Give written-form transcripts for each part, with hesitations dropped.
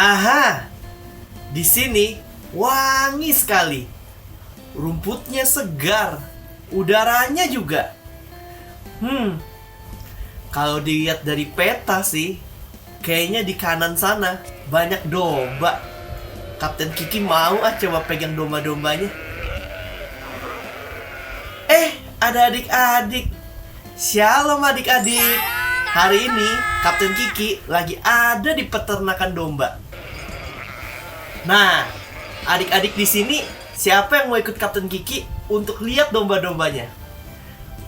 Aha, di sini wangi sekali. Rumputnya segar, udaranya juga. Kalau dilihat dari peta sih, kayaknya di kanan sana banyak domba. Kapten Kiki mau coba pegang domba-dombanya. Ada adik-adik. Shalom adik-adik. Hari ini Kapten Kiki lagi ada di peternakan domba. Nah, adik-adik di sini siapa yang mau ikut Kapten Kiki untuk lihat domba-dombanya?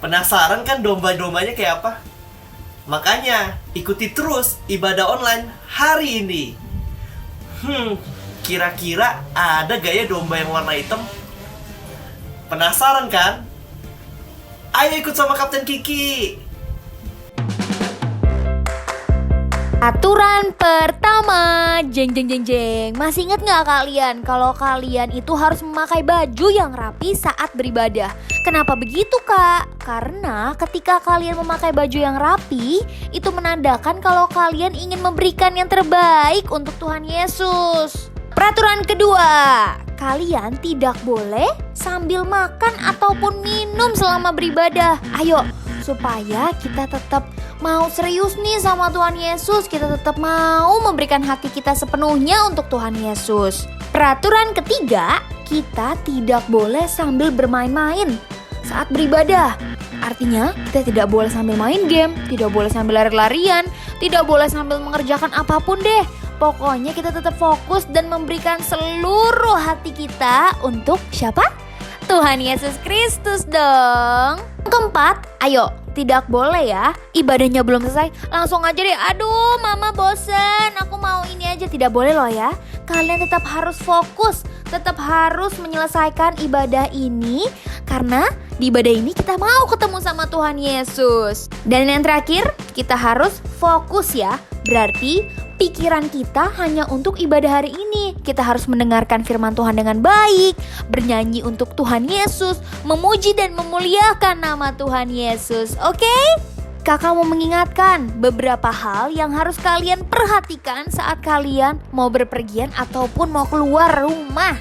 Penasaran kan domba-dombanya kayak apa? Makanya ikuti terus ibadah online hari ini. Kira-kira ada gaya domba yang warna hitam? Penasaran kan? Ayo ikut sama Kapten Kiki. Aturan pertama, jeng. Masih ingat nggak kalian kalau kalian itu harus memakai baju yang rapi saat beribadah? Kenapa begitu kak? Karena ketika kalian memakai baju yang rapi, itu menandakan kalau kalian ingin memberikan yang terbaik untuk Tuhan Yesus. Peraturan kedua, kalian tidak boleh sambil makan ataupun minum selama beribadah. Ayo, supaya kita tetap mau serius nih sama Tuhan Yesus, kita tetap mau memberikan hati kita sepenuhnya untuk Tuhan Yesus. Peraturan ketiga, kita tidak boleh sambil bermain-main saat beribadah. Artinya, kita tidak boleh sambil main game, tidak boleh sambil lari-larian, tidak boleh sambil mengerjakan apapun deh. Pokoknya kita tetap fokus dan memberikan seluruh hati kita untuk siapa? Tuhan Yesus Kristus dong. Keempat, ayo, tidak boleh ya, ibadahnya belum selesai langsung aja deh, aduh mama bosen, aku mau ini aja. Tidak boleh loh ya. Kalian tetap harus fokus, tetap harus menyelesaikan ibadah ini, karena di ibadah ini kita mau ketemu sama Tuhan Yesus. Dan yang terakhir, kita harus fokus ya. Berarti pikiran kita hanya untuk ibadah hari ini. Kita harus mendengarkan firman Tuhan dengan baik, bernyanyi untuk Tuhan Yesus, memuji dan memuliakan nama Tuhan Yesus. Oke? Kakak mau mengingatkan beberapa hal yang harus kalian perhatikan saat kalian mau berpergian ataupun mau keluar rumah.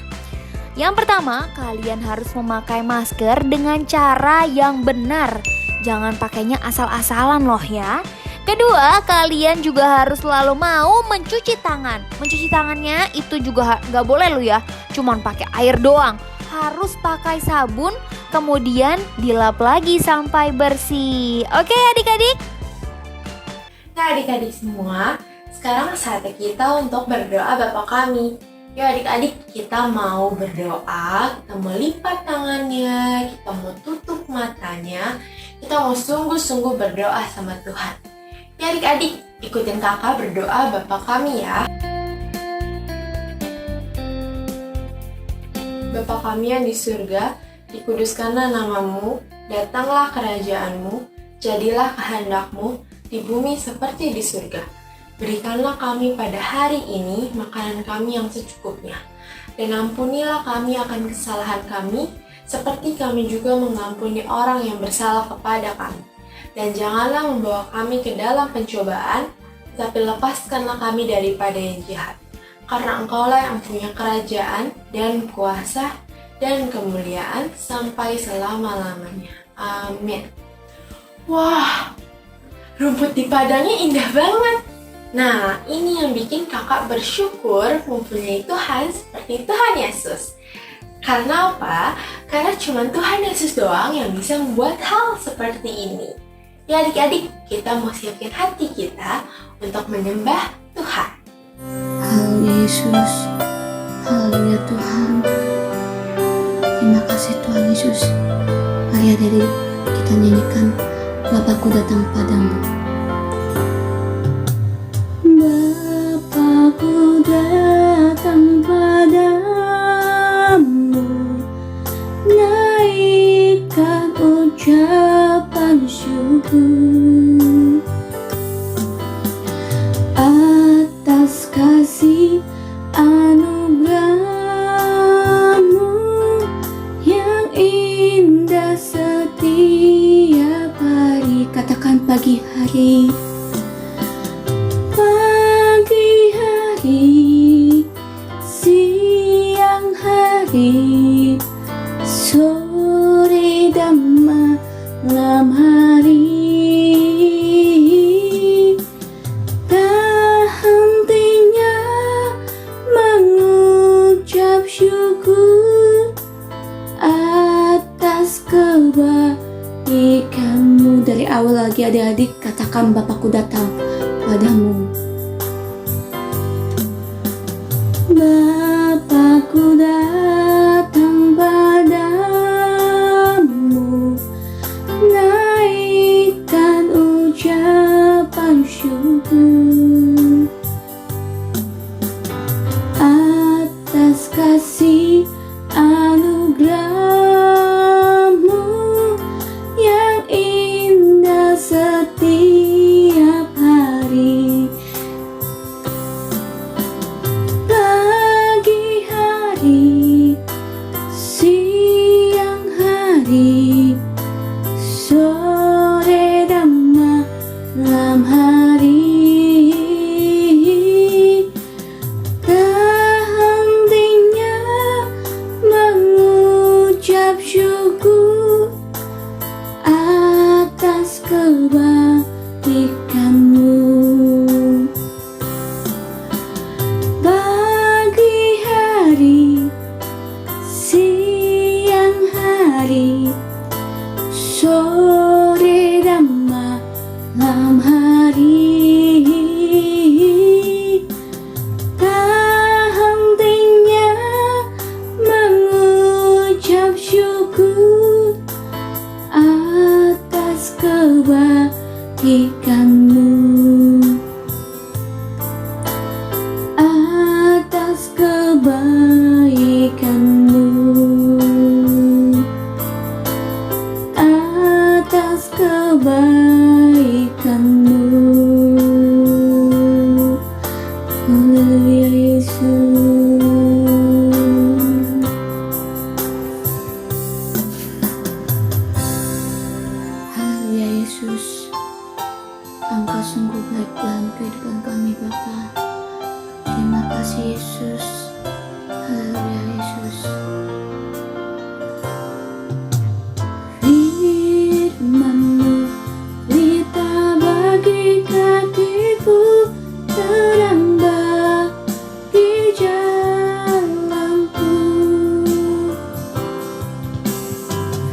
Yang pertama, kalian harus memakai masker dengan cara yang benar. Jangan pakainya asal-asalan loh ya. Kedua, kalian juga harus selalu mau mencuci tangan. Mencuci tangannya itu juga gak boleh loh ya, cuman pakai air doang. Harus pakai sabun, kemudian dilap lagi sampai bersih. Oke adik-adik? Nah adik-adik semua, sekarang saatnya kita untuk berdoa Bapa kami. Yuk adik-adik, kita mau berdoa, kita mau lipat tangannya, kita mau tutup matanya, kita mau sungguh-sungguh berdoa sama Tuhan. Ya adik-adik, ikutin kakak berdoa Bapa kami ya. Bapa kami yang di surga, dikuduskanlah namamu, datanglah kerajaanmu, jadilah kehendakmu di bumi seperti di surga. Berikanlah kami pada hari ini makanan kami yang secukupnya, dan ampunilah kami akan kesalahan kami, seperti kami juga mengampuni orang yang bersalah kepada kami. Dan janganlah membawa kami ke dalam pencobaan, tapi lepaskanlah kami daripada yang jahat. Karena Engkaulah yang punya kerajaan dan kuasa dan kemuliaan sampai selama-lamanya. Amin. Wah, rumput di padangnya indah banget. Nah, ini yang bikin kakak bersyukur mempunyai Tuhan seperti Tuhan Yesus. Karena apa? Karena cuma Tuhan Yesus doang yang bisa membuat hal seperti ini. Ya adik-adik, kita mau siapin hati kita untuk menyembah Tuhan. Haleluya Yesus, haleluya Tuhan. Terima kasih Tuhan Yesus. Mari adik-adik kita nyanyikan Bapakku datang padamu. Bapakku datang padamu, naikkan ucapan syukur atas kasih anugerah-Mu yang indah setiap hari. Katakan pagi hari, pagi hari malam hari. Tak hentinya mengucap syukur atas kebaikanmu. Dari awal lagi adik-adik katakan Bapakku datang padamu. Bapakku datang padamu, naikkan ucapan syukur atas kasih anugerahmu yang indah setiap hari. Pagi hari, siang hari, sore dan malam hari. Tak hentinya mengucap syukur atas kebaikanmu. Pagi hari, siang hari, sore dan malam hari. Tak hentinya mengucap syukur atas kebaikanmu, atas kebaikanmu, atas kebaikanmu. Haleluya Yesus. Haleluya Yesus. Engkau sungguh baik dalam kehidupan kami Bapa. Terima kasih Yesus. Haleluya Yesus. Firman-Mu berita bagi kakiku, terang bagi jalanku.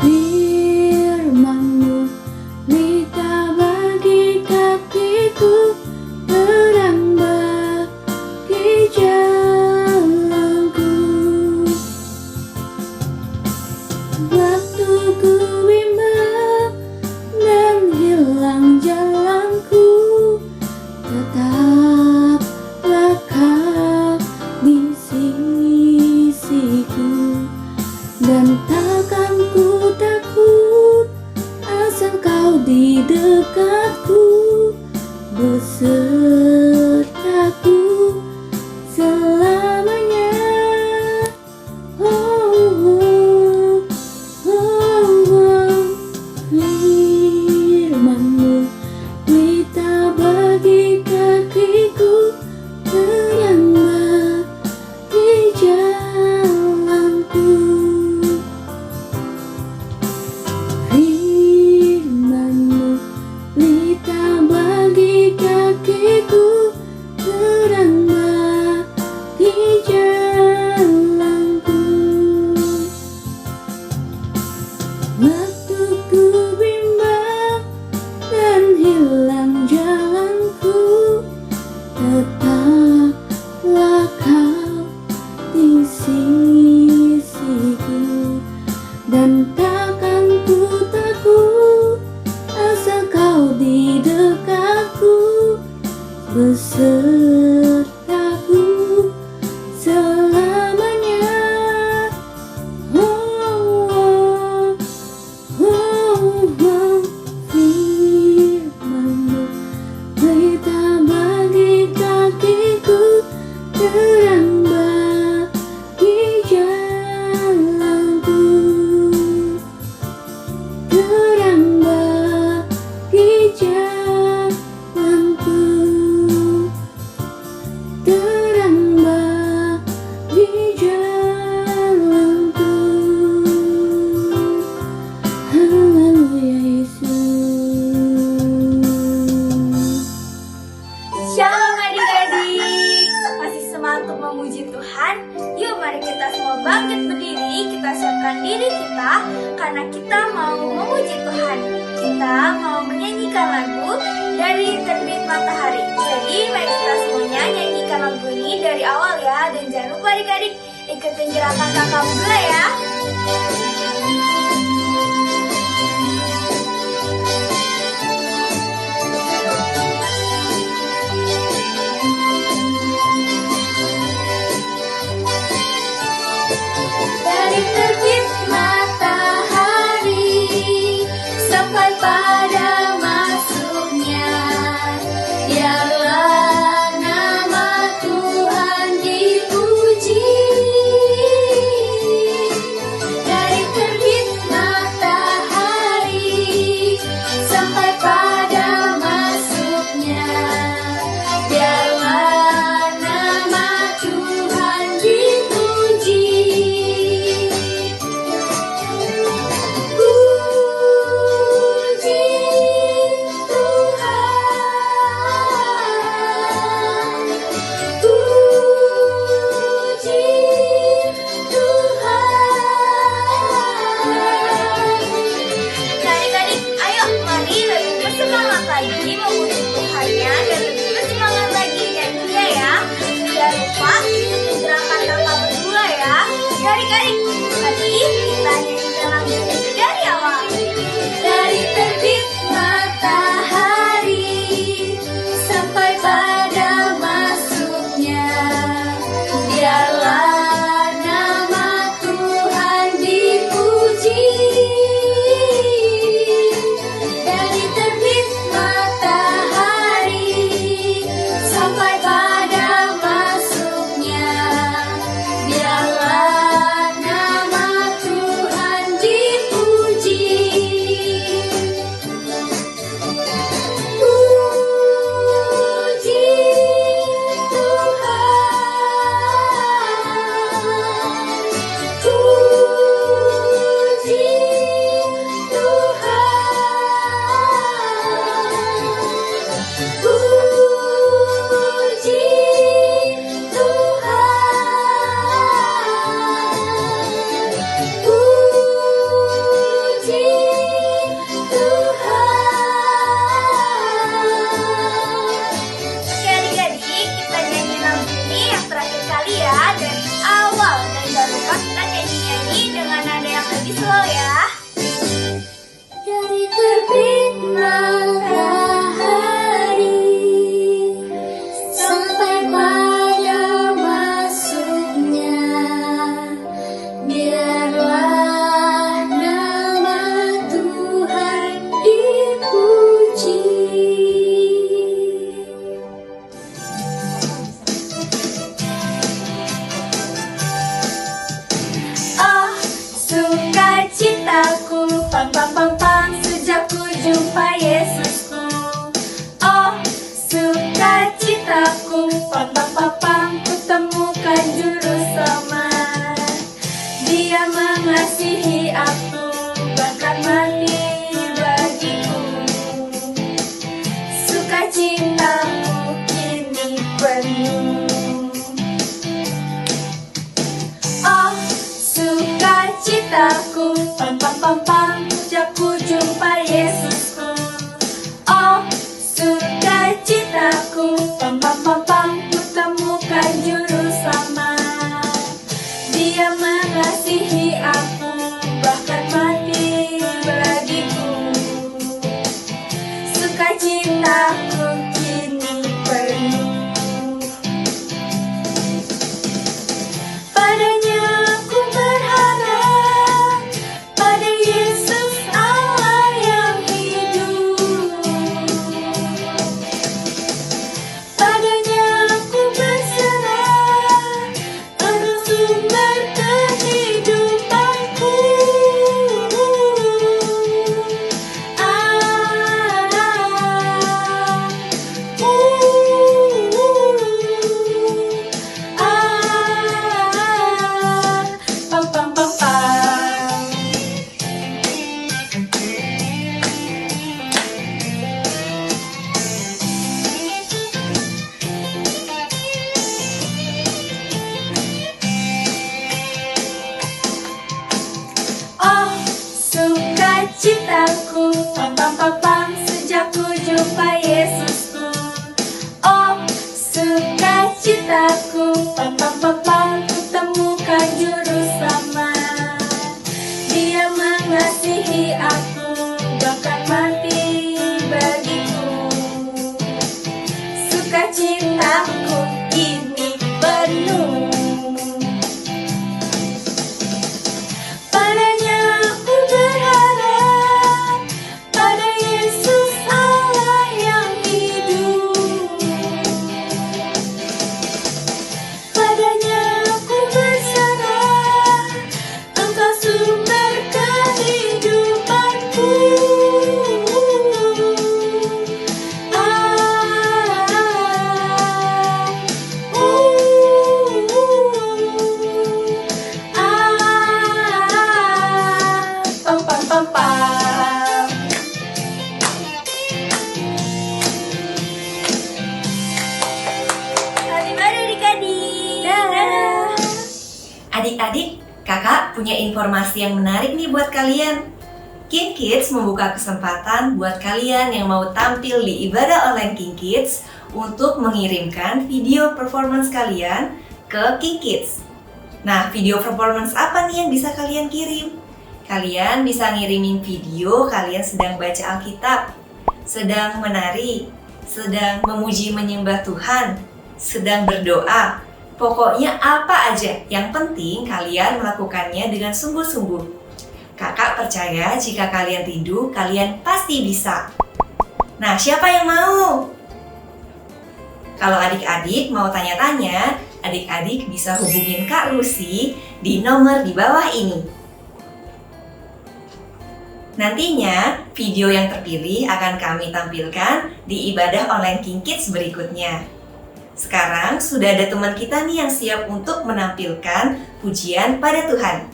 Firman-Mu berita bagi kakiku, terang bagi jalanku. Waktu ku bimbang dan hilang jalanku, tetaplah Kau di sisiku. Dan takkan ku takut asal Kau di dekatku, besertaku selamanya. Firman-Mu berita bagi kakiku, terang bagi jalanku. Firman-Mu menyanyikan lagu dari Terbit Matahari. Jadi mari kita semuanya nyanyikan lagu ini dari awal ya. Dan jangan lupa adik-adik ikutin gerakan kakak dulu ya. Dari terbit matahari sampai pada masuknya, biarlah nama Tuhan dipuji. Dari terbit matahari sampai pada masuknya, biarlah nama Tuhan dipuji. Adik-adik, ayo mari lebih bersemangat lagi memuji Tuhannya dan lebih bersemangat lagi nyanyinya ya. Jangan lupa ikuti gerakan kakak berdua ya. Adik-adik, mari kita nyanyikan lagu itu dari awal. Dari terbit matahari sampai pada masuknya, biarlah nama Tuhan dipuji. Dari terbit matahari sampai pada masuknya, biarlah nama Tuhan dipuji. Puji Tuhan, puji Tuhan, puji Tuhan, puji Tuhan. Oke adik-adik, kita nyanyi lagu ini yang terakhir kali ya dari awal. Dan jangan lupa kita nyanyi-nyanyi dengan nada yang lebih slow ya. Dari terbit matahari sampai pada masuknya, biarlah nama Tuhan dipuji. Oh, sukacitaku, pam pam pam pam, sejak ku jumpa Yesusku. Oh, sukacitaku, pam pam pam pam, ku temukan juru selamat. Dia mengasihi aku, bahkan mati bagiku. Sukacitaku kini penuh. Oh, sukacitaku, pam pam pam pam, sejak ku jumpa Yesusku. Oh, sukacitaku, pam pam pam pam, ku temukan juru selamat. Dia mengasihi aku, bahkan mati bagiku. Sukacitaku kini penuh. Padanya aku berharap, pada Yesus Allah yang hidup. Padanya aku berserah, Engkau sumber kehidupanku. Ah, Adik-adik, kakak punya informasi yang menarik nih buat kalian. King Kids membuka kesempatan buat kalian yang mau tampil di ibadah online King Kids untuk mengirimkan video performance kalian ke King Kids. Nah, video performance apa nih yang bisa kalian kirim? Kalian bisa ngirimin video kalian sedang baca Alkitab, sedang menari, sedang memuji menyembah Tuhan, sedang berdoa. Pokoknya apa aja, yang penting kalian melakukannya dengan sungguh-sungguh. Kakak percaya jika kalian rindu, kalian pasti bisa. Nah, siapa yang mau? Kalau adik-adik mau tanya-tanya, adik-adik bisa hubungin Kak Lucy di nomor di bawah ini. Nantinya, video yang terpilih akan kami tampilkan di ibadah online King Kids berikutnya. Sekarang sudah ada teman kita nih yang siap untuk menampilkan pujian pada Tuhan.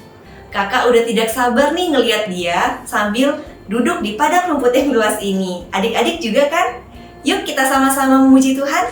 Kakak udah tidak sabar nih ngelihat dia sambil duduk di padang rumput yang luas ini. Adik-adik juga kan? Yuk kita sama-sama memuji Tuhan.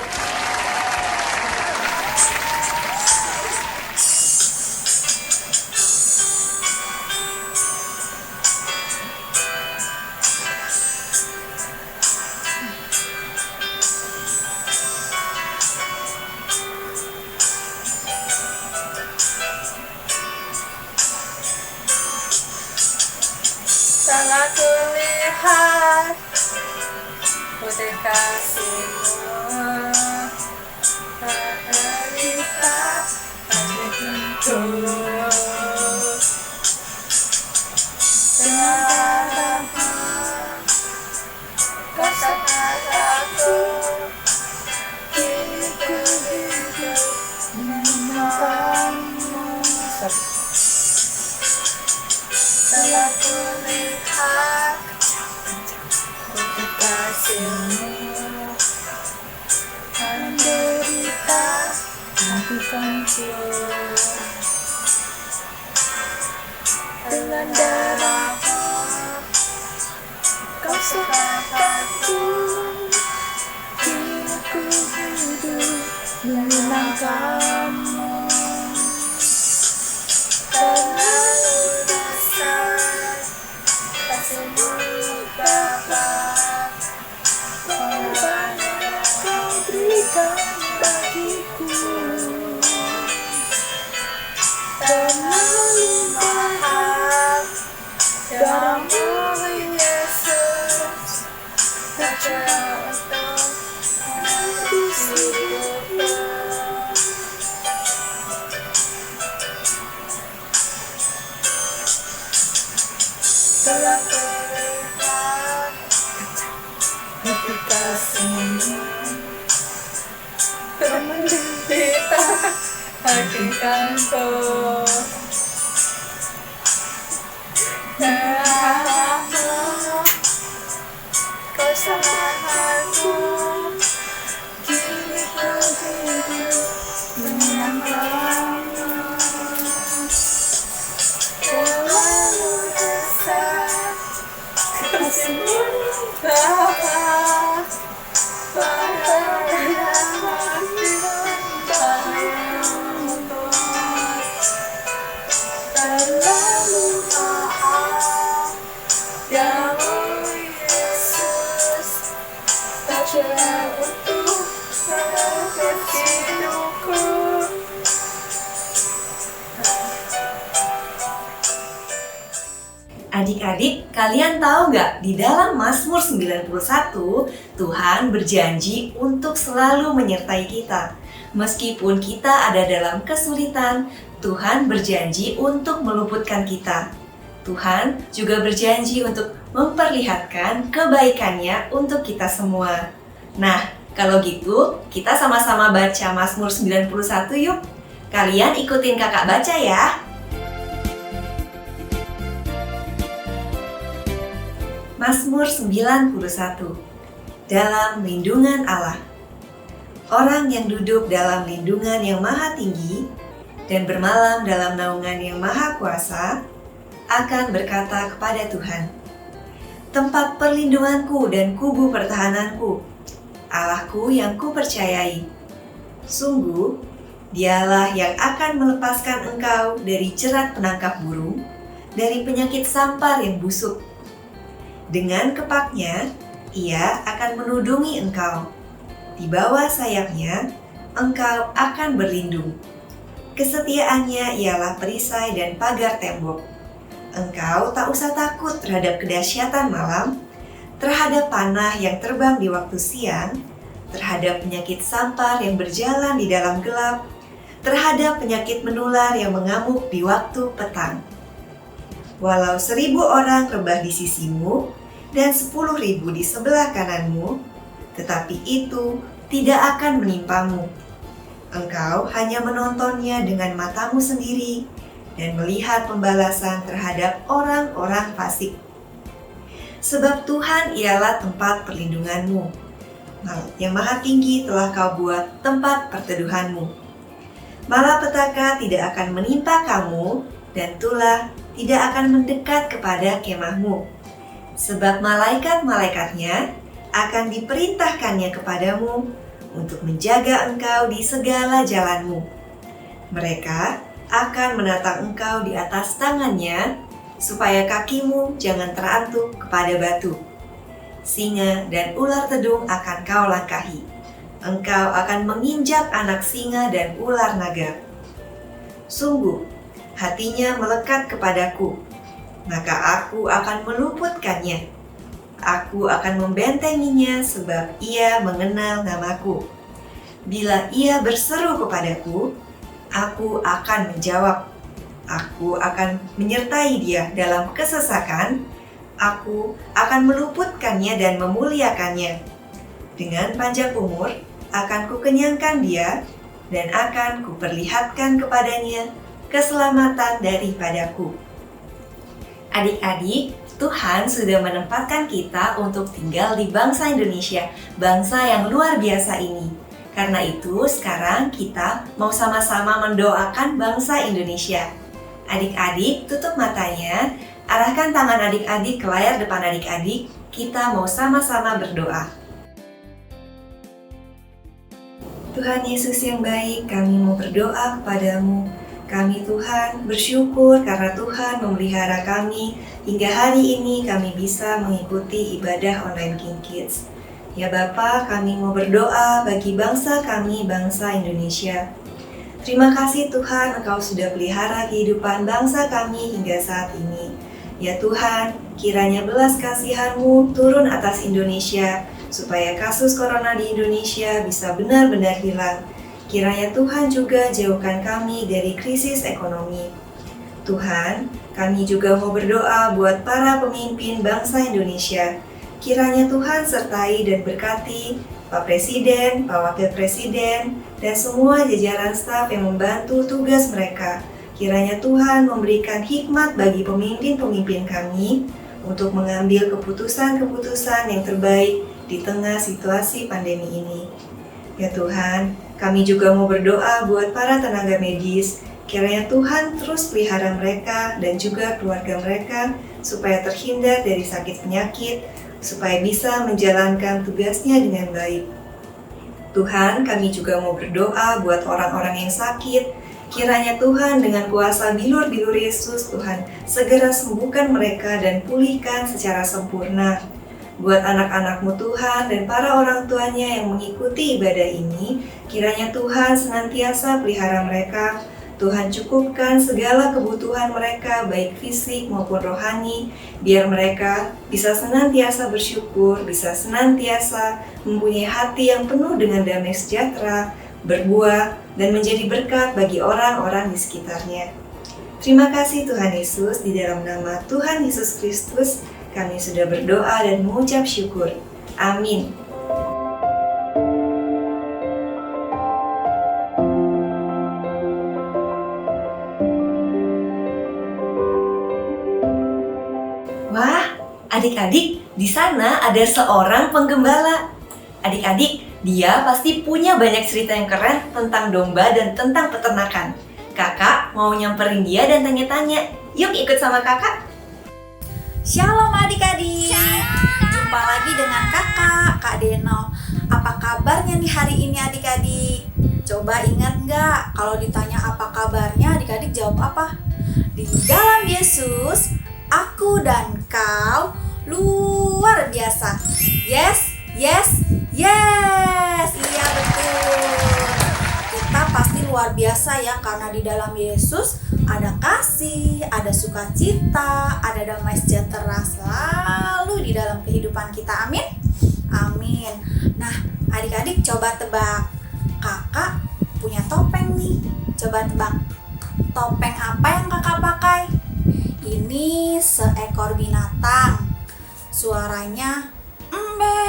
Telah kulihat putih kasih-Mu, terlihat hatiku. Dengan darah-Mu, Kau sangat aku, kini ku hidup mengenangmu. Telah kulihat putih kasih-Mu, menderita hatiku. Dengan darah-Mu, Kau sudah aku, kini ku hidup menyenangkanmu. Terlalu besar kasih-Mu Bapa, pengorbanan yang Kau berikan bagiku. Terlalu mahal darah-Mu Yesus, tercela untuk menebus hidupku. Telah kulihat putih kasih-Mu, menderita hatiku. Darah-Mu, Kau sangat aku, kini ku hidup menyenangkanmu. Terlalu besar kasih-Mu Bapa, pengorbanan yang Kau berikan bagiku. Terlalu mahal darah-Mu Yesus, tercela untuk menebus hidupku. Adik-adik, kalian tahu nggak? Di dalam Mazmur 91, Tuhan berjanji untuk selalu menyertai kita. Meskipun kita ada dalam kesulitan, Tuhan berjanji untuk meluputkan kita. Tuhan juga berjanji untuk memperlihatkan kebaikannya untuk kita semua. Nah, kalau gitu, kita sama-sama baca Mazmur 91 yuk. Kalian ikutin kakak baca ya. Mazmur 91. Dalam lindungan Allah. Orang yang duduk dalam lindungan yang maha tinggi dan bermalam dalam naungan yang maha kuasa akan berkata kepada Tuhan, tempat perlindunganku dan kubu pertahananku, Allahku yang kupercayai. Sungguh, Dialah yang akan melepaskan engkau dari jerat penangkap burung, dari penyakit sampar yang busuk. Dengan kepaknya, ia akan menudungi engkau. Di bawah sayapnya, engkau akan berlindung. Kesetiaannya ialah perisai dan pagar tembok. Engkau tak usah takut terhadap kedahsyatan malam, terhadap panah yang terbang di waktu siang, terhadap penyakit sampar yang berjalan di dalam gelap, terhadap penyakit menular yang mengamuk di waktu petang. Walau 1.000 orang rebah di sisimu dan 10.000 di sebelah kananmu, tetapi itu tidak akan menimpamu. Engkau hanya menontonnya dengan matamu sendiri dan melihat pembalasan terhadap orang-orang fasik. Sebab Tuhan ialah tempat perlindunganmu. Yang Maha Tinggi telah kau buat tempat perteduhanmu. Malapetaka tidak akan menimpa kamu, dan tulah tidak akan mendekat kepada kemahmu. Sebab malaikat-malaikatnya akan diperintahkannya kepadamu untuk menjaga engkau di segala jalanmu. Mereka akan menatang engkau di atas tangannya, supaya kakimu jangan terantuk kepada batu. Singa dan ular tedung akan kau langkahi. Engkau akan menginjak anak singa dan ular naga. Sungguh, hatinya melekat kepadaku, maka aku akan meluputkannya. Aku akan membentenginya sebab ia mengenal namaku. Bila ia berseru kepadaku, aku akan menjawab. Aku akan menyertai dia dalam kesesakan. Aku akan meluputkannya dan memuliakannya. Dengan panjang umur, akan kukenyangkan dia, dan akan kuperlihatkan kepadanya keselamatan daripadaku. Adik-adik, Tuhan sudah menempatkan kita untuk tinggal di bangsa Indonesia, bangsa yang luar biasa ini. Karena itu, sekarang kita mau sama-sama mendoakan bangsa Indonesia. Adik-adik, tutup matanya, arahkan tangan adik-adik ke layar depan adik-adik, kita mau sama-sama berdoa. Tuhan Yesus yang baik, kami mau berdoa kepadamu. Kami Tuhan bersyukur karena Tuhan memelihara kami hingga hari ini kami bisa mengikuti ibadah online King Kids. Ya Bapa, kami mau berdoa bagi bangsa kami, bangsa Indonesia. Terima kasih Tuhan, Engkau sudah pelihara kehidupan bangsa kami hingga saat ini. Ya Tuhan, kiranya belas kasihan-Mu turun atas Indonesia, supaya kasus corona di Indonesia bisa benar-benar hilang. Kiranya Tuhan juga jauhkan kami dari krisis ekonomi. Tuhan, kami juga mau berdoa buat para pemimpin bangsa Indonesia. Kiranya Tuhan sertai dan berkati Pak Presiden, Pak Wakil Presiden, dan semua jajaran staf yang membantu tugas mereka. Kiranya Tuhan memberikan hikmat bagi pemimpin-pemimpin kami untuk mengambil keputusan-keputusan yang terbaik di tengah situasi pandemi ini. Ya Tuhan, kami juga mau berdoa buat para tenaga medis. Kiranya Tuhan terus pelihara mereka dan juga keluarga mereka supaya terhindar dari sakit penyakit, supaya bisa menjalankan tugasnya dengan baik. Tuhan, kami juga mau berdoa buat orang-orang yang sakit. Kiranya Tuhan dengan kuasa bilur-bilur Yesus, Tuhan segera sembuhkan mereka dan pulihkan secara sempurna. Buat anak-anak-Mu Tuhan dan para orang tuanya yang mengikuti ibadah ini, kiranya Tuhan senantiasa pelihara mereka. Tuhan cukupkan segala kebutuhan mereka, baik fisik maupun rohani, biar mereka bisa senantiasa bersyukur, bisa senantiasa mempunyai hati yang penuh dengan damai sejahtera, berbuah, dan menjadi berkat bagi orang-orang di sekitarnya. Terima kasih Tuhan Yesus, di dalam nama Tuhan Yesus Kristus, kami sudah berdoa dan mengucap syukur. Amin. Wah, adik-adik, di sana ada seorang penggembala. Adik-adik, dia pasti punya banyak cerita yang keren tentang domba dan tentang peternakan. Kakak mau nyamperin dia dan tanya-tanya. Yuk ikut sama kakak. Shalom adik-adik. Jumpa lagi dengan kakak, Kak Deno. Apa kabarnya nih hari ini adik-adik? Coba ingat nggak nggak? Kalau ditanya apa kabarnya, adik-adik jawab apa? Di dalam Yesus, aku dan kau luar biasa. Yes, yes, yes. Iya betul. Kita pasti luar biasa ya, karena di dalam Yesus ada kasih, ada sukacita, ada damai sejahtera selalu di dalam kehidupan kita. Amin. Amin. Nah, adik-adik coba tebak. Kakak punya topeng nih. Coba tebak. Topeng apa yang kakak pakai? Ini seekor binatang. Suaranya embe,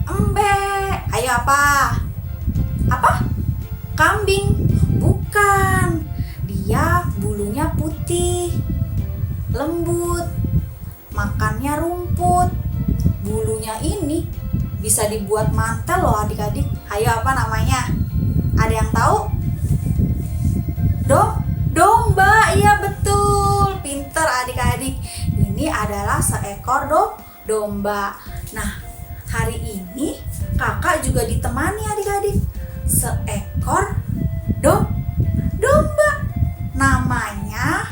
embe. Ayo apa? Apa? Kambing? Bukan. Dia bulunya putih, lembut, makannya rumput. Bulunya ini bisa dibuat mantel loh adik-adik. Ayo apa namanya? Ada yang tahu? Domba. Iya betul. Pinter adik-adik. Ini adalah seekor domba. Nah, hari ini kakak juga ditemani adik-adik. Seekor domba. Namanya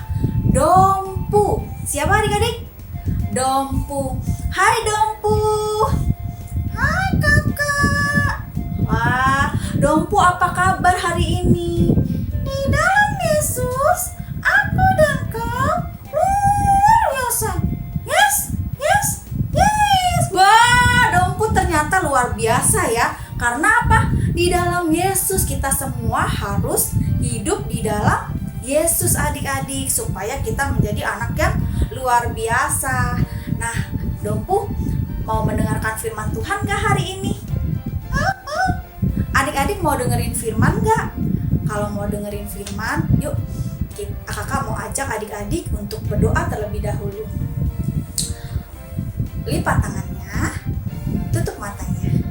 Dompu. Siapa adik-adik? Dompu. Hai Dompu. Hai kakak. Wah, Dompu apa kabar hari ini? Di dalam Yesus, aku dan kau luar biasa. Yes, yes, yes. Wah, Dompu ternyata luar biasa ya. Karena apa? Di dalam Yesus kita semua harus hidup di dalam Yesus adik-adik, supaya kita menjadi anak yang luar biasa. Nah, Dompu mau mendengarkan firman Tuhan gak hari ini? Adik-adik mau dengerin firman gak? Kalau mau dengerin firman, yuk kakak mau ajak adik-adik untuk berdoa terlebih dahulu. Lipat tangannya, tutup matanya.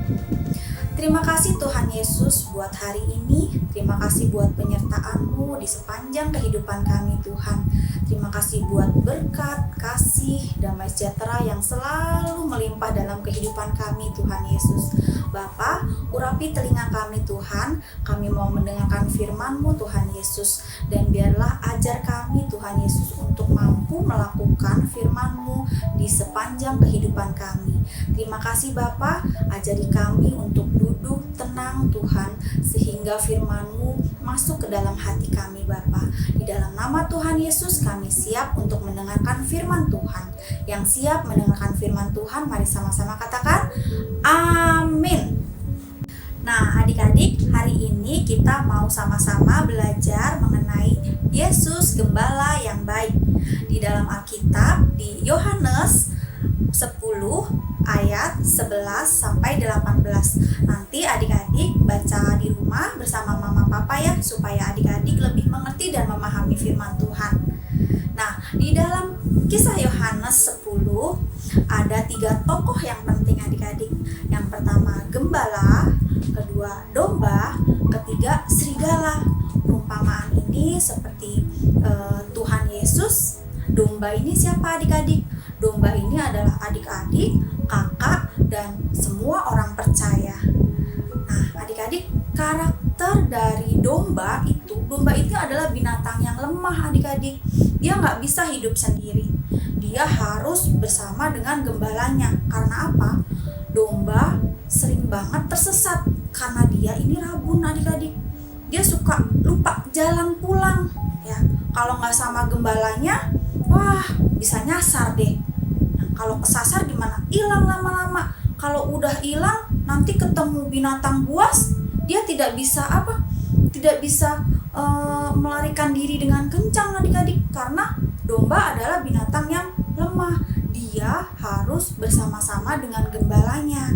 Terima kasih Tuhan Yesus buat hari ini. Terima kasih buat penyertaan-Mu di sepanjang kehidupan kami Tuhan. Terima kasih buat berkat, kasih, damai sejahtera yang selalu melimpah dalam kehidupan kami Tuhan Yesus. Bapa, urapi telinga kami Tuhan. Kami mau mendengarkan firman-Mu Tuhan Yesus. Dan biarlah ajar kami Tuhan Yesus untuk mampu melakukan firman-Mu di sepanjang kehidupan kami. Terima kasih Bapa, ajari kami untuk duduk tenang Tuhan, sehingga firman-Mu masuk ke dalam hati kami Bapa. Di dalam nama Tuhan Yesus kami siap untuk mendengarkan firman Tuhan. Yang siap mendengarkan firman Tuhan, mari sama-sama katakan amin. Nah adik-adik, hari ini kita mau sama-sama belajar mengenai Yesus Gembala yang baik. Di dalam Alkitab di Yohanes 10 ayat 11 sampai 18. Nanti adik-adik baca di rumah bersama mama papa ya, supaya adik-adik lebih mengerti dan memahami firman Tuhan. Nah, di dalam kisah Yohanes 10 ada 3 tokoh yang penting adik-adik. Yang pertama gembala, kedua domba, ketiga serigala. Perumpamaan ini seperti Tuhan Yesus. Domba ini siapa adik-adik? Domba ini adalah adik-adik, kakak, dan semua orang percaya. Nah, adik-adik, karakter dari domba itu adalah binatang yang lemah adik-adik. Dia nggak bisa hidup sendiri. Dia harus bersama dengan gembalanya. Karena apa? Domba sering banget tersesat karena dia ini rabun adik-adik. Dia suka lupa jalan pulang. Ya, kalau nggak sama gembalanya, wah bisa nyasar deh. Nah, kalau kesasar gimana? Hilang lama-lama. Kalau udah hilang, nanti ketemu binatang buas, dia tidak bisa melarikan diri dengan kencang adik-adik, karena domba adalah binatang yang lemah. Dia harus bersama-sama dengan gembalanya.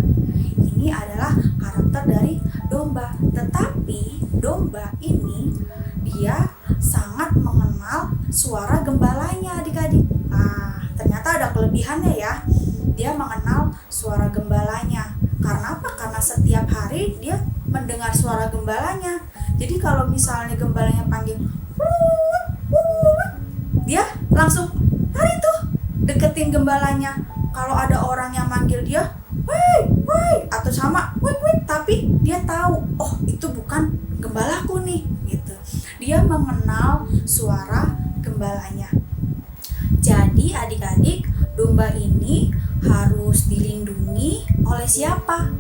Ini adalah karakter dari domba. Tetapi domba ini dia sangat mengenal suara gembalanya adik-adik. Nah, ternyata ada kelebihannya ya. Dia mengenal suara gembalanya. Karena apa? Karena setiap hari dia mendengar suara gembalanya. Jadi kalau misalnya gembalanya panggil, dia langsung lari tuh deketin gembalanya. Kalau ada orang yang manggil dia, woi, atau sama, woi, tapi tapi dia tahu, oh itu bukan gembalaku nih gitu. Dia mengenal suara gembalanya. Jadi adik-adik, domba ini harus dilindungi oleh siapa?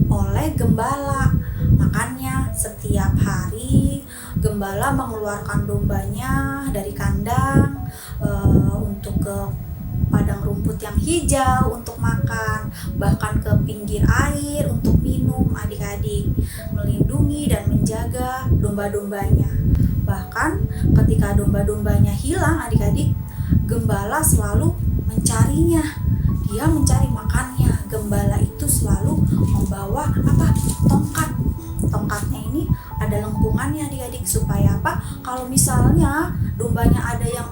Oleh gembala. Makanya setiap hari gembala mengeluarkan dombanya dari kandang untuk ke padang rumput yang hijau untuk makan, bahkan ke pinggir air untuk minum. Adik-adik melindungi dan menjaga domba-dombanya. Bahkan ketika domba-dombanya hilang, adik-adik, gembala selalu mencarinya. Dia mencari makannya. Gembala itu selalu membawa tongkat. Tongkatnya ini ada lengkungannya, adik-adik, supaya apa? Kalau misalnya dombanya ada yang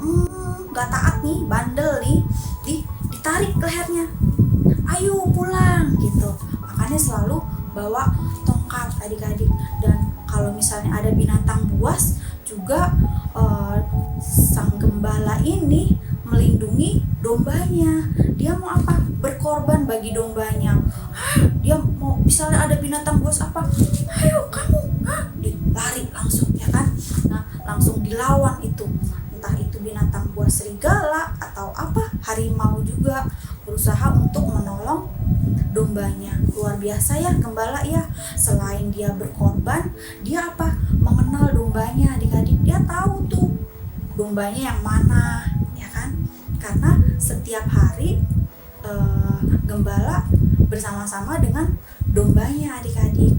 gak taat nih, bandel nih, ditarik lehernya, ayo pulang gitu. Makanya selalu bawa tongkat, adik-adik. Dan kalau misalnya ada binatang buas juga, sang gembala ini melindungi dombanya. Dia mau apa? Berkorban bagi dombanya. Dia mau, misalnya ada binatang buas ayo kamu, dilari langsung, ya kan? Nah, langsung dilawan itu. Entah itu binatang buas serigala atau harimau juga berusaha untuk menolong dombanya. Luar biasa ya gembala ya. Selain dia berkorban, dia mengenal dombanya, adik-adik. Dia tahu tuh dombanya yang mana, ya kan? Karena setiap hari gembala bersama-sama dengan dombanya, adik-adik.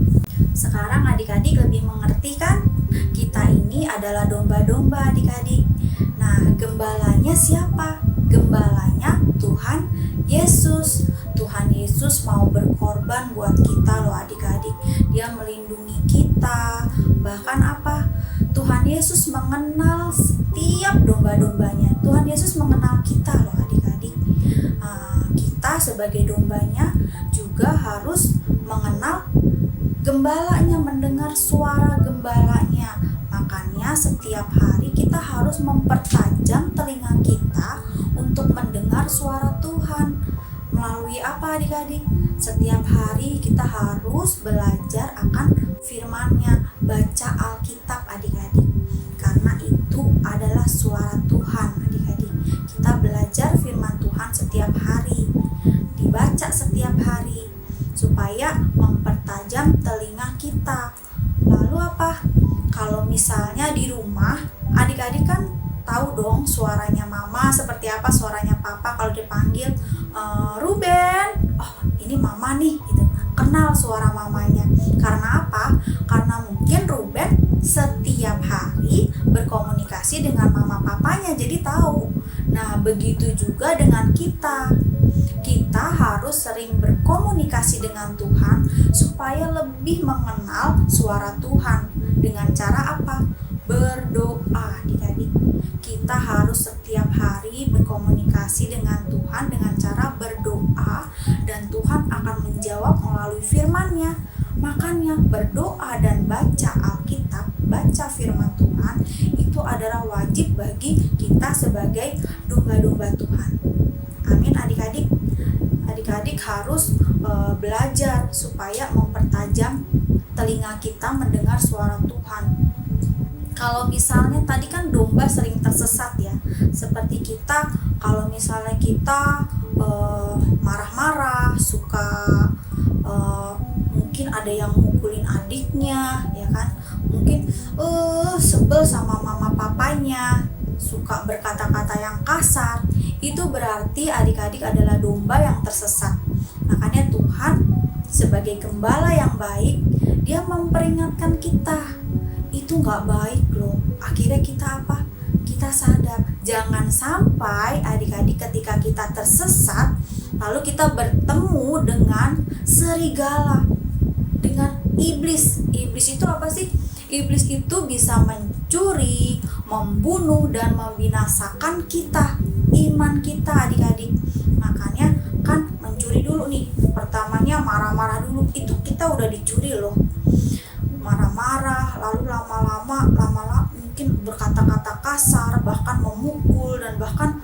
Sekarang adik-adik lebih mengerti kan? Kita ini adalah domba-domba, adik-adik. Nah, gembalanya siapa? Gembalanya Tuhan Yesus. Tuhan Yesus mau berkorban buat kita loh, adik-adik. Dia melindungi kita. Bahkan Tuhan Yesus mengenal setiap domba-dombanya. Tuhan Yesus mengenal kita loh, adik-adik. Kita sebagai dombanya juga harus mengenal gembalanya, mendengar suara gembalanya. Makanya setiap hari kita harus mempertajam telinga kita untuk mendengar suara Tuhan. Melalui apa, adik-adik? Setiap hari kita harus belajar akan firman-Nya, baca Alkitab, adik-adik. Karena itu adalah suara Tuhan, adik-adik. Kita belajar firman Tuhan setiap hari, dibaca setiap hari, supaya mempertajam telinga kita. Lalu kalau misalnya di rumah, adik-adik kan tahu dong suaranya mama seperti apa, suaranya papa kalau dipanggil Ruben, oh ini mama nih gitu. Kenal suara mamanya. Karena apa? Karena mungkin Ruben setiap hari berkomunikasi dengan mama papanya, jadi tahu. Nah, begitu juga dengan kita. Kita harus sering berkomunikasi dengan Tuhan supaya lebih mengenal suara Tuhan. Dengan cara berdoa, adik-adik. Kita harus setiap hari berkomunikasi dengan Tuhan dengan cara berdoa, dan Tuhan akan menjawab melalui firman-Nya. Makanya berdoa dan baca Alkitab, baca firman Tuhan, itu adalah wajib bagi kita sebagai domba-domba Tuhan. Amin, adik-adik. Adik-adik harus belajar supaya mempertajam telinga kita mendengar suara Tuhan. Kalau misalnya tadi kan domba sering tersesat ya, seperti kita, kalau misalnya kita marah-marah, suka mungkin ada yang mukulin adiknya, ya kan? Mungkin sebel sama mama papanya, suka berkata-kata yang kasar, itu berarti adik-adik adalah domba yang tersesat. Makanya Tuhan sebagai gembala yang baik, Dia memperingatkan kita, itu gak baik loh. Akhirnya kita kita sadar. Jangan sampai adik-adik ketika kita tersesat, lalu kita bertemu dengan serigala, dengan iblis. Iblis itu apa sih? Iblis itu bisa mencuri, membunuh, dan membinasakan kita, iman kita, adik-adik. Makanya kan mencuri dulu nih, pertamanya marah-marah dulu, itu kita udah dicuri loh. Marah-marah, lalu lama-lama mungkin berkata-kata kasar, bahkan memukul, dan bahkan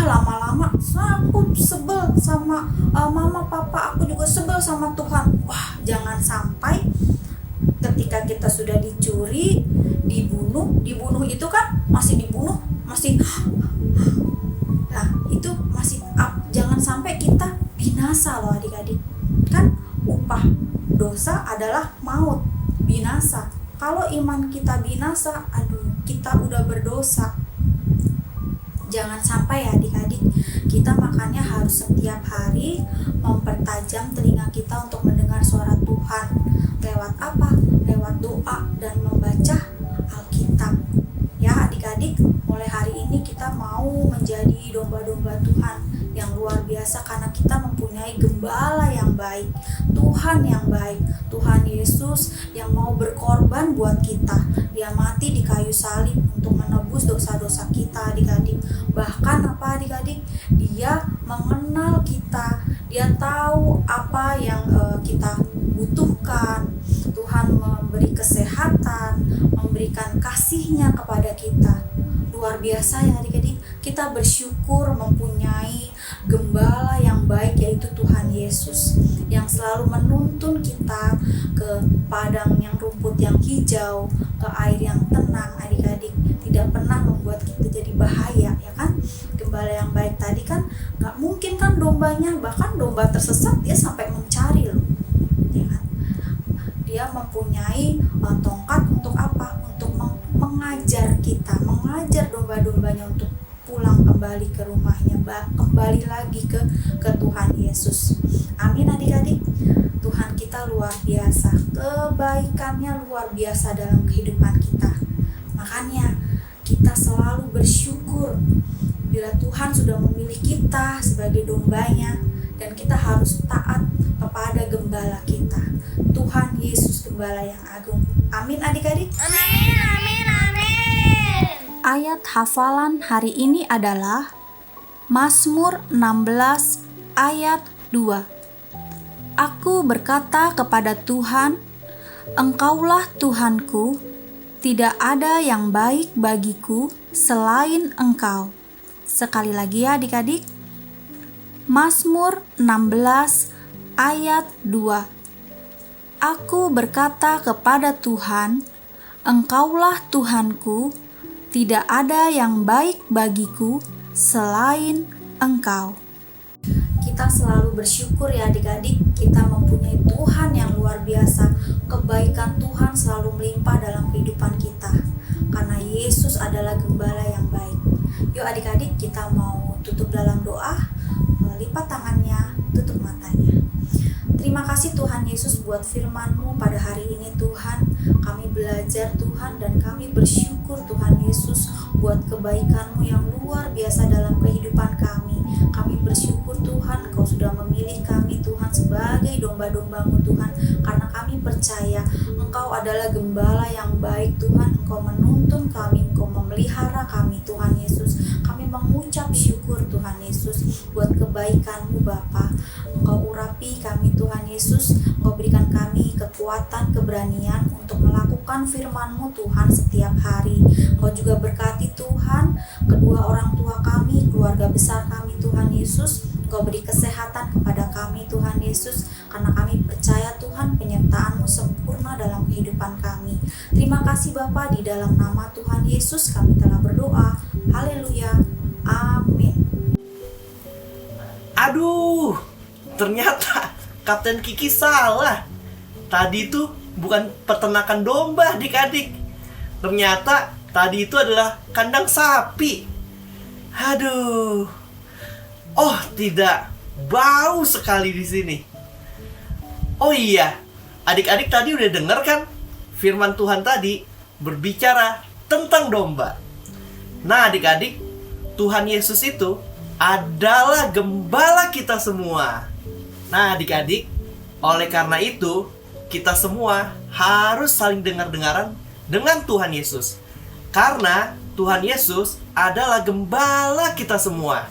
lama-lama aku sebel sama mama papa, aku juga sebel sama Tuhan. Wah, Jangan sampai ketika kita sudah dicuri, dibunuh itu kan masih dibunuh, masih nah itu masih jangan sampai kita binasa loh adik-adik. Kan upah dosa adalah maut, binasa. Kalau iman kita binasa, aduh, kita udah berdosa. Jangan sampai ya adik-adik, kita makanya harus setiap hari mempertajam telinga kita untuk mendengar suara Tuhan. Lewat apa? Lewat doa dan membaca Alkitab. Ya adik-adik, mulai hari ini kita mau menjadi domba-domba Tuhan yang luar biasa karena kita mempunyai gembala yang baik, Tuhan yang baik, Tuhan Yesus yang mau berkorban buat kita. Dia mati di kayu salib untuk menebus dosa-dosa kita adik-adik. Bahkan apa adik-adik? Dia mengenal kita, dia tahu apa yang kita butuhkan. Tuhan memberi kesehatan, memberikan kasih-Nya kepada kita. Luar biasa ya adik-adik, kita bersyukur mempunyai gembala yang baik yaitu Tuhan Yesus yang selalu menuntun kita ke padang yang rumput yang hijau, ke air yang tenang adik-adik, tidak pernah membuat kita jadi bahaya ya kan. Gembala yang baik tadi kan gak mungkin kan dombanya, bahkan domba tersesat dia sampai mencari loh ya kan. Dia mempunyai tongkat untuk apa? Untuk mengajar kita, mengajar domba-dombanya untuk pulang kembali ke rumahnya, kembali lagi ke Tuhan Yesus. Amin adik-adik. Tuhan kita luar biasa, kebaikannya luar biasa dalam kehidupan kita. Makanya kita selalu bersyukur bila Tuhan sudah memilih kita sebagai dombanya, dan kita harus taat kepada gembala kita, Tuhan Yesus Gembala yang agung. Amin adik-adik. Amin, amin, amin. Ayat hafalan hari ini adalah Mazmur 16 ayat 2. Aku berkata kepada Tuhan, Engkaulah Tuhanku, tidak ada yang baik bagiku selain Engkau. Sekali lagi ya adik-adik. Mazmur 16 ayat 2. Aku berkata kepada Tuhan, Engkaulah Tuhanku, tidak ada yang baik bagiku selain Engkau. Kita selalu bersyukur ya adik-adik, kita mempunyai Tuhan yang luar biasa. Kebaikan Tuhan selalu melimpah dalam kehidupan kita, karena Yesus adalah gembala yang baik. Yuk adik-adik, kita mau tutup dalam doa. Lipat tangannya, tutup matanya. Terima kasih Tuhan Yesus buat firman-Mu pada hari ini Tuhan. Kami belajar Tuhan dan kami bersyukur Tuhan Yesus buat kebaikan-Mu yang luar biasa dalam kehidupan kami. Kami bersyukur Tuhan Engkau sudah memilih kami Tuhan sebagai domba-domba-Mu Tuhan. Karena kami percaya Engkau adalah gembala yang baik Tuhan. Engkau menuntun kami, Engkau memelihara kami Tuhan Yesus. Kami mengucap syukur Tuhan Yesus buat kebaikan-Mu Bapa. Engkau urapi kami Tuhan Yesus, Engkau berikan kami kekuatan, keberanian untuk melakukan firman-Mu Tuhan setiap hari. Engkau juga berkati Tuhan kedua orang tua kami, keluarga besar kami Tuhan Yesus. Engkau beri kesehatan kepada kami Tuhan Yesus, karena kami percaya Tuhan penyertaan-Mu sempurna dalam kehidupan kami. Terima kasih Bapa, di dalam nama Tuhan Yesus kami telah berdoa. Haleluya. Amin. Aduh, ternyata Kapten Kiki salah. Tadi itu bukan peternakan domba adik-adik. Ternyata tadi itu adalah kandang sapi. Aduh. Oh tidak, bau sekali di sini. Oh iya, adik-adik tadi udah denger kan? Firman Tuhan tadi berbicara tentang domba. Nah adik-adik, Tuhan Yesus itu adalah gembala kita semua. Nah adik-adik, oleh karena itu kita semua harus saling dengar-dengaran dengan Tuhan Yesus. Karena Tuhan Yesus adalah gembala kita semua.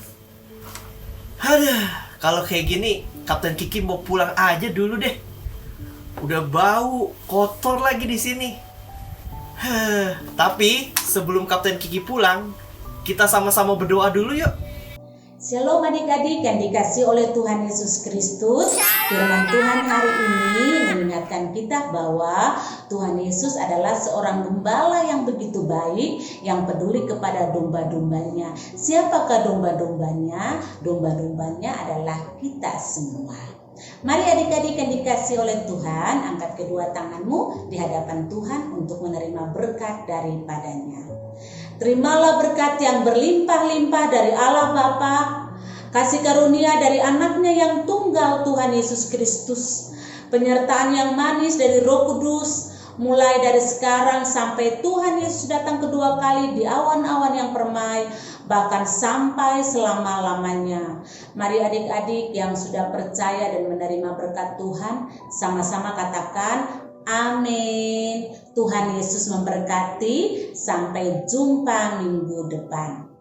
Aduh, kalau kayak gini Kapten Kiki mau pulang aja dulu deh. Udah bau, kotor lagi di sini. Tapi sebelum Kapten Kiki pulang, kita sama-sama berdoa dulu yuk. Shalom adik-adik yang dikasih oleh Tuhan Yesus Kristus. Firman Tuhan hari ini mengingatkan kita bahwa Tuhan Yesus adalah seorang gembala yang begitu baik, yang peduli kepada domba-dombanya. Siapakah domba-dombanya? Domba-dombanya adalah kita semua. Mari adik-adik yang dikasihi oleh Tuhan, angkat kedua tanganmu di hadapan Tuhan untuk menerima berkat daripadanya. Terimalah berkat yang berlimpah-limpah dari Allah Bapa, kasih karunia dari anaknya yang tunggal Tuhan Yesus Kristus, penyertaan yang manis dari Roh Kudus, mulai dari sekarang sampai Tuhan Yesus datang kedua kali di awan-awan yang permai, bahkan sampai selama-lamanya. Mari adik-adik yang sudah percaya dan menerima berkat Tuhan, sama-sama katakan amin. Tuhan Yesus memberkati. Sampai jumpa minggu depan.